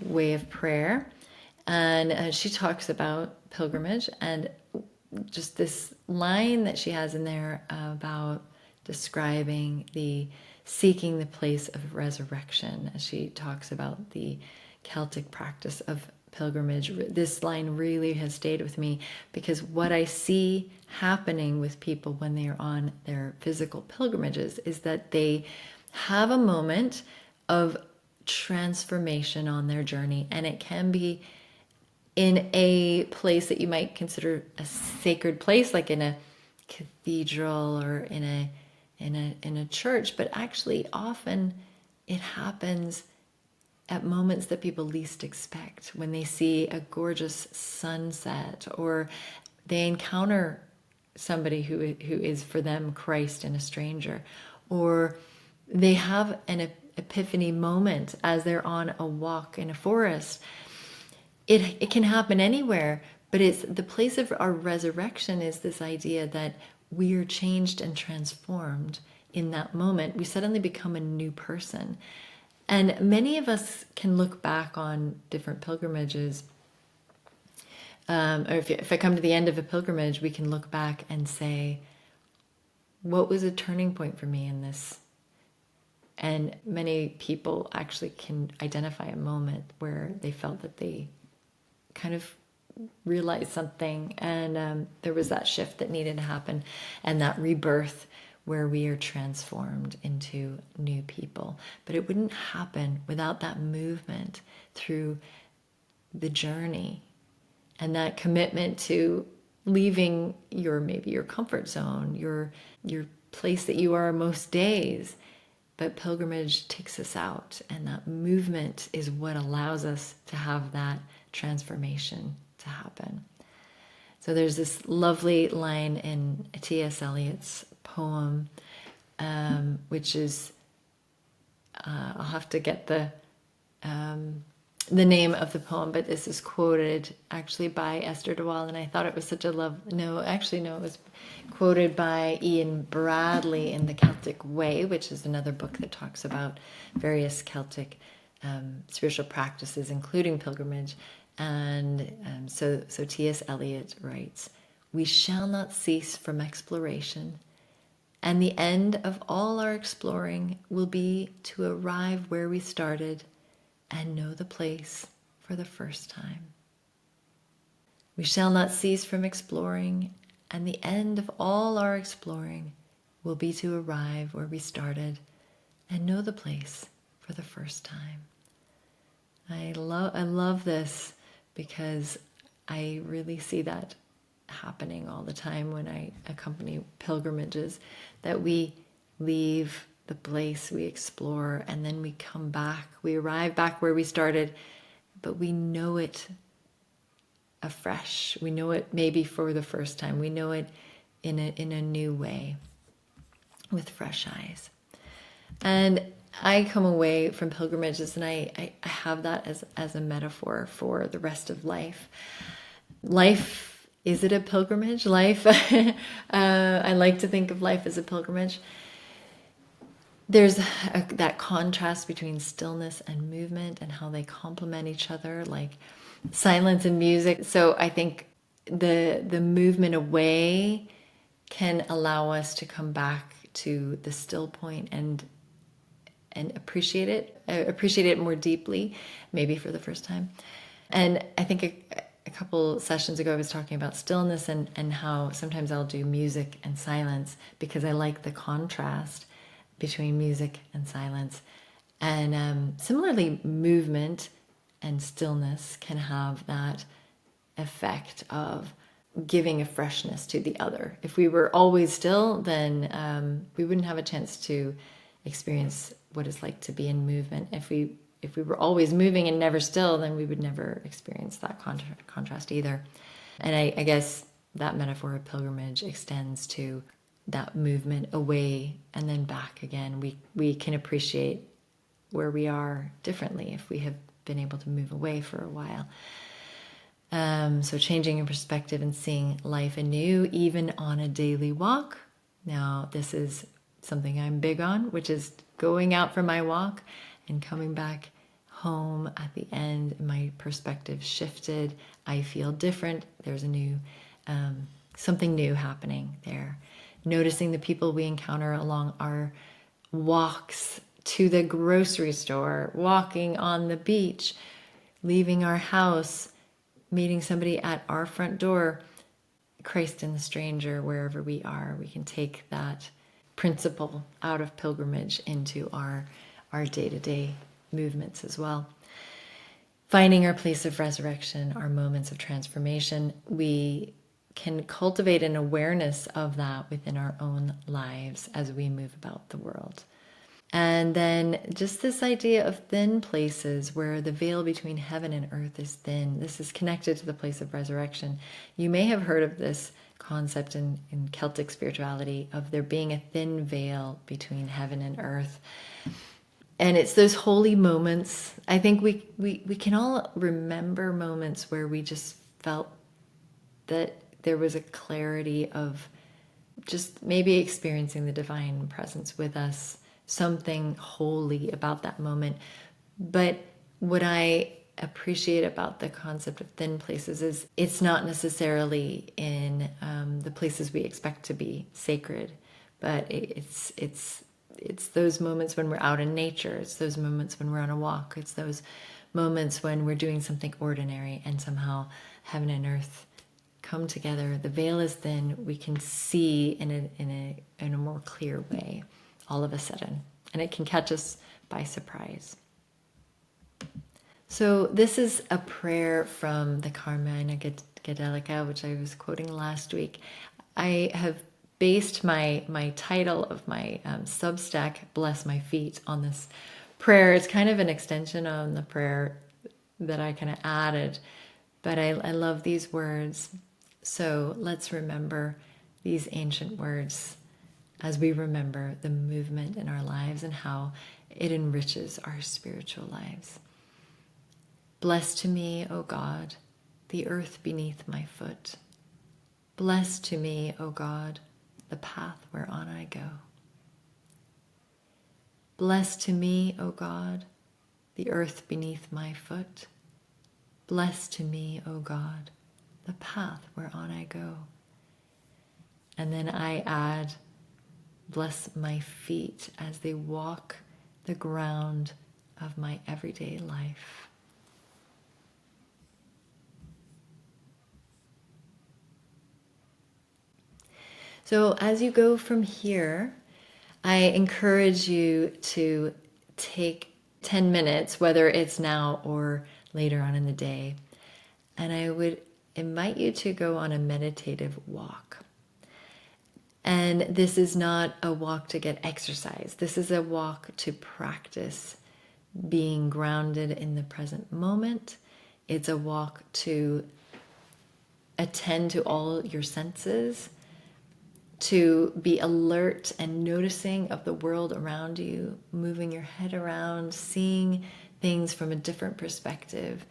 Speaker 1: Way of Prayer. And she talks about pilgrimage, and just this line that she has in there about describing seeking the place of resurrection, as she talks about the Celtic practice of pilgrimage. This line really has stayed with me, because what I see happening with people when they are on their physical pilgrimages is that they have a moment of transformation on their journey, and it can be in a place that you might consider a sacred place, like in a cathedral or in a church, but actually often it happens at moments that people least expect, when they see a gorgeous sunset, or they encounter somebody who is for them Christ in a stranger, or they have an epiphany moment as they're on a walk in a forest. It can happen anywhere, but it's the place of our resurrection is this idea that we are changed and transformed in that moment. We suddenly become a new person. And many of us can look back on different pilgrimages. Or if I come to the end of a pilgrimage, we can look back and say, what was a turning point for me in this? And many people actually can identify a moment where they felt that they kind of realized something, and there was that shift that needed to happen, and that rebirth where we are transformed into new people. But it wouldn't happen without that movement through the journey and that commitment to leaving maybe your comfort zone, your place that you are most days. But pilgrimage takes us out, and that movement is what allows us to have that transformation to happen. So there's this lovely line in T.S. Eliot's poem, which is, I'll have to get the name of the poem, but this is quoted actually by Esther de Waal, and I thought it was such a it was quoted by Ian Bradley in The Celtic Way, which is another book that talks about various Celtic spiritual practices, including pilgrimage. And so T.S. Eliot writes, "We shall not cease from exploration, and the end of all our exploring will be to arrive where we started and know the place for the first time. We shall not cease from exploring, and the end of all our exploring will be to arrive where we started and know the place for the first time." I love this because I really see that happening all the time when I accompany pilgrimages, that we leave the place, we explore, and then we come back. We arrive back where we started, but we know it afresh. We know it maybe for the first time. We know it in a new way, with fresh eyes. And I come away from pilgrimages, and I have that as a metaphor for the rest of life. Life, is it a pilgrimage? Life, I like to think of life as a pilgrimage. There's that contrast between stillness and movement and how they complement each other, like silence and music. So I think the movement away can allow us to come back to the still point and appreciate it more deeply, maybe for the first time. And I think a couple sessions ago I was talking about stillness and how sometimes I'll do music and silence because I like the contrast between music and silence. And similarly, movement and stillness can have that effect of giving a freshness to the other. If we were always still, then we wouldn't have a chance to experience what it's like to be in movement. If we were always moving and never still, then we would never experience that contrast either. And I guess that metaphor of pilgrimage extends to that movement away and then back again. We can appreciate where we are differently if we have been able to move away for a while. So changing your perspective and seeing life anew, even on a daily walk. Now, this is something I'm big on, which is going out for my walk and coming back home at the end. My perspective shifted. I feel different. There's a new, something new happening there. Noticing the people we encounter along our walks to the grocery store, walking on the beach, leaving our house, meeting somebody at our front door, Christ in the stranger, wherever we are. We can take that principle out of pilgrimage into our day-to-day movements as well. Finding our place of resurrection, our moments of transformation, we can cultivate an awareness of that within our own lives as we move about the world. And then just this idea of thin places where the veil between heaven and earth is thin. This is connected to the place of resurrection. You may have heard of this concept in Celtic spirituality of there being a thin veil between heaven and earth. And it's those holy moments. I think we can all remember moments where we just felt that there was a clarity of just maybe experiencing the divine presence with us something holy about that moment. But what I appreciate about the concept of thin places is it's not necessarily in the places we expect to be sacred, but it's those moments when we're out in nature. It's those moments when we're on a walk. It's those moments when we're doing something ordinary and somehow heaven and earth come together. The veil is thin. We can see in a more clear way all of a sudden, and it can catch us by surprise. So this is a prayer from the Carmina Gadelica, which I was quoting last week. I have based my title of my Substack, Bless My Feet, on this prayer. It's kind of an extension on the prayer that I kind of added, but I love these words. So let's remember these ancient words as we remember the movement in our lives and how it enriches our spiritual lives. Bless to me, O God, the earth beneath my foot. Bless to me, O God, the path whereon I go. Bless to me, O God, the earth beneath my foot. Bless to me, O God, the path whereon I go. And then I add, bless my feet as they walk the ground of my everyday life. So as you go from here, I encourage you to take 10 minutes, whether it's now or later on in the day, and I would invite you to go on a meditative walk. And this is not a walk to get exercise. This is a walk to practice being grounded in the present moment. It's a walk to attend to all your senses, to be alert and noticing of the world around you, moving your head around, seeing things from a different perspective,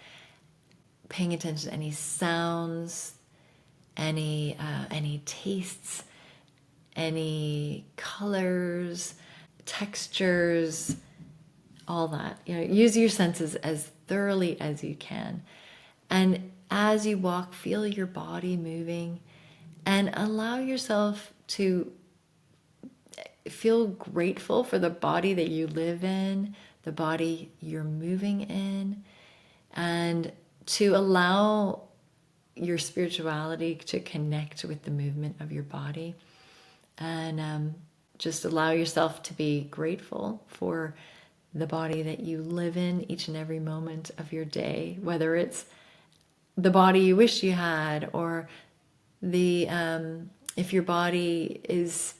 Speaker 1: paying attention to any sounds, any tastes, any colors, textures, all that. Use your senses as thoroughly as you can. And as you walk, feel your body moving and allow yourself to feel grateful for the body that you live in, the body you're moving in, and to allow your spirituality to connect with the movement of your body. And just allow yourself to be grateful for the body that you live in each and every moment of your day, whether it's the body you wish you had, or the if your body is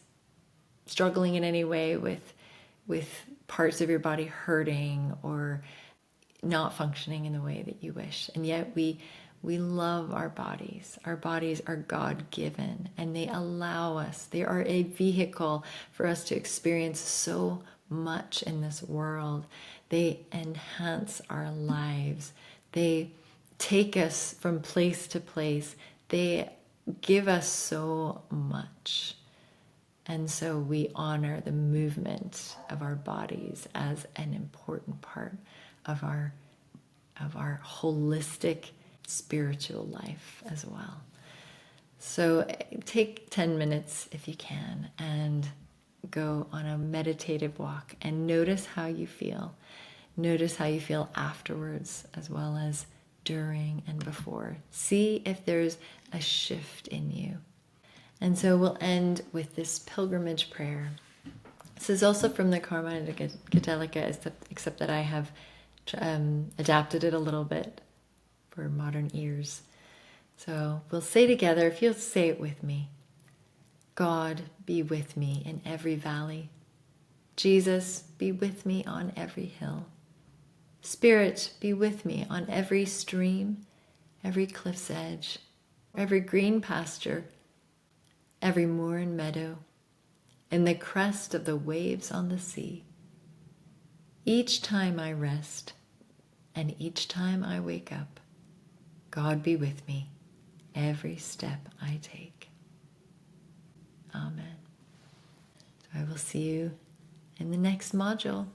Speaker 1: struggling in any way with parts of your body hurting or not functioning in the way that you wish. And yet we love our bodies. Our bodies are God-given, and they allow us, they are a vehicle for us to experience so much in this world. They enhance our lives. They take us from place to place. They give us so much. And so we honor the movement of our bodies as an important part of our holistic spiritual life as well. So take 10 minutes if you can and go on a meditative walk and notice how you feel. Notice how you feel afterwards as well as during and before. See if there's a shift in you. And so we'll end with this pilgrimage prayer. This is also from the Carmina Gadelica, except that I have adapted it a little bit for modern ears. So we'll say together, if you'll say it with me. God, be with me in every valley. Jesus, be with me on every hill. Spirit, be with me on every stream, every cliff's edge, every green pasture, every moor and meadow, in the crest of the waves on the sea. Each time I rest, and each time I wake up, God be with me every step I take. Amen. So I will see you in the next module.